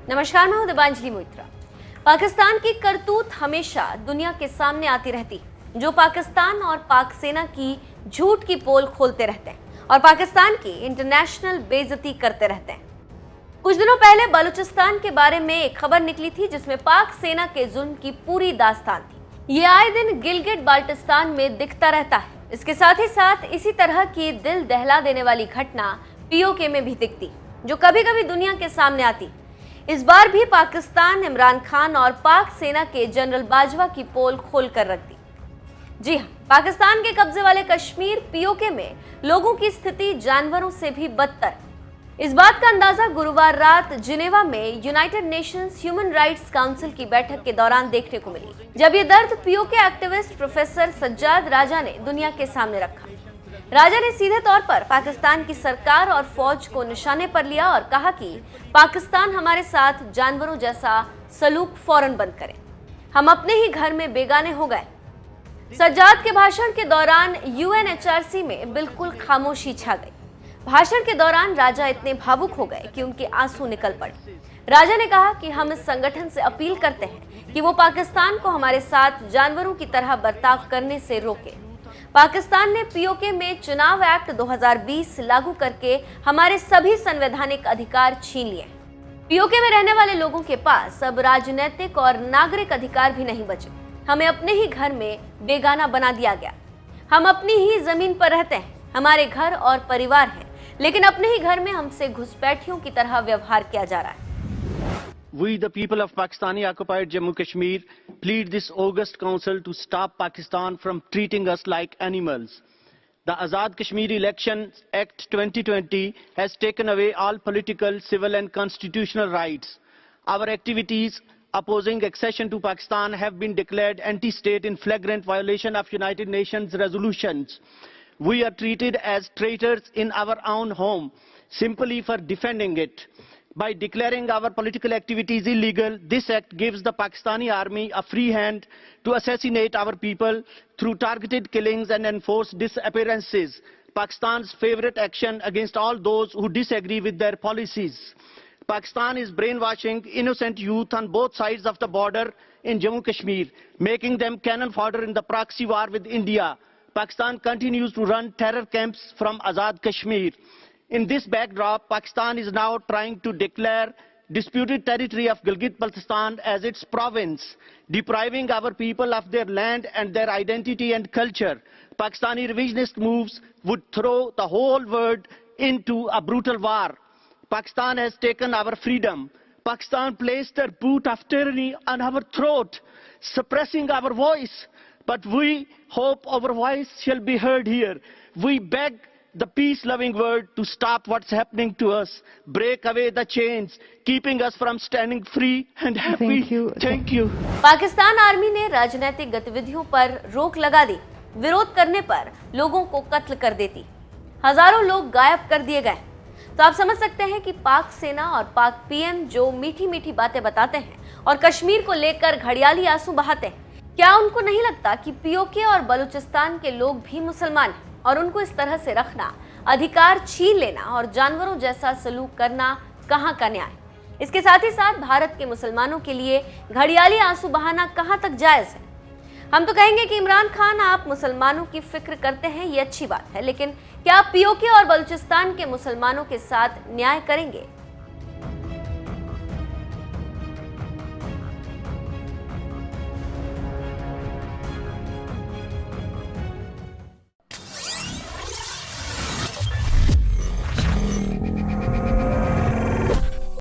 नमस्कार, मैं हूं दिबांजलि मोइत्रा। पाकिस्तान की करतूत हमेशा दुनिया के सामने आती रहती, जो पाकिस्तान और पाक सेना की झूठ की पोल खोलते रहते हैं और पाकिस्तान की इंटरनेशनल बेइज्जती करते रहते हैं। कुछ दिनों पहले बलूचिस्तान के बारे में एक खबर निकली थी जिसमें पाक सेना के जुल्म की पूरी दास्तान थी। ये आए दिन गिलगिट बाल्टिस्तान में दिखता रहता है। इसके साथ ही साथ इसी तरह की दिल दहला देने वाली घटना पीओके में भी दिखती, जो कभी कभी दुनिया के सामने आती। इस बार भी पाकिस्तान इमरान खान और पाक सेना के जनरल बाजवा की पोल खोल कर रख दी। जी हाँ, पाकिस्तान के कब्जे वाले कश्मीर पीओके में लोगों की स्थिति जानवरों से भी बदतर। इस बात का अंदाजा गुरुवार रात जिनेवा में United Nations human rights council की बैठक के दौरान देखने को मिली, जब ये दर्द पीओके एक्टिविस्ट प्रोफेसर सज्जाद राजा ने दुनिया के सामने रखा। राजा ने सीधे तौर पर पाकिस्तान की सरकार और फौज को निशाने पर लिया और कहा कि पाकिस्तान हमारे साथ जानवरों जैसा सलूक फौरन बंद करे, हम अपने ही घर में बेगाने हो गए। सज्जाद के भाषण के दौरान यूएनएचआरसी में बिल्कुल खामोशी छा गई। भाषण के दौरान राजा इतने भावुक हो गए कि उनके आंसू निकल पड़े। राजा ने कहा कि हम इस संगठन से अपील करते हैं कि वो पाकिस्तान को हमारे साथ जानवरों की तरह बर्ताव करने से रोके। पाकिस्तान ने पीओके में चुनाव एक्ट 2020 लागू करके हमारे सभी संवैधानिक अधिकार छीन लिए। पीओके में रहने वाले लोगों के पास अब राजनीतिक और नागरिक अधिकार भी नहीं बचे। हमें अपने ही घर में बेगाना बना दिया गया। हम अपनी ही जमीन पर रहते हैं, हमारे घर और परिवार हैं, लेकिन अपने ही घर में हमसे घुसपैठियों की तरह व्यवहार किया जा रहा है। We, the people of Pakistani occupied Jammu Kashmir, plead this august council to stop Pakistan from treating us like animals. The Azad Kashmir Elections Act 2020 has taken away all political, civil and constitutional rights. Our activities opposing accession to Pakistan have been declared anti-state in flagrant violation of United Nations resolutions. We are treated as traitors in our own home simply for defending it. By declaring our political activities illegal, this act gives the Pakistani army a free hand to assassinate our people through targeted killings and enforced disappearances, Pakistan's favorite action against all those who disagree with their policies. Pakistan is brainwashing innocent youth on both sides of the border in Jammu Kashmir, making them cannon fodder in the proxy war with India. Pakistan continues to run terror camps from Azad Kashmir. In this backdrop, Pakistan is now trying to declare disputed territory of Gilgit-Baltistan as its province, depriving our people of their land and their identity and culture. Pakistani revisionist moves would throw the whole world into a brutal war. Pakistan has taken our freedom. Pakistan placed their boot of tyranny on our throat, suppressing our voice. But we hope our voice shall be heard here. We beg the peace-loving world to stop what's happening to us, break away the chains, keeping us from standing free and happy. Thank you. Pakistan army ने राजनीतिक गतिविधियों पर रोक लगा दी। विरोध करने पर लोगों को कत्ल कर देती। हजारों लोग गायब कर दिए गए। तो आप समझ सकते हैं कि पाक सेना और पाक पीएम जो मीठी मीठी बातें बताते हैं और कश्मीर को लेकर घड़ियाली आंसू बहाते हैं, क्या उनको नहीं लगता कि पीओके और बलूचिस्तान के लोग भी मुसलमान हैं और उनको इस तरह से रखना, अधिकार छीन लेना और जानवरों जैसा सलूक करना कहां का न्याय? इसके साथ ही साथ भारत के मुसलमानों के लिए घड़ियाली आंसू बहाना कहां तक जायज है? हम तो कहेंगे कि इमरान खान, आप मुसलमानों की फिक्र करते हैं, ये अच्छी बात है, लेकिन क्या आप पीओके और बलूचिस्तान के मुसलमानों के साथ न्याय करेंगे?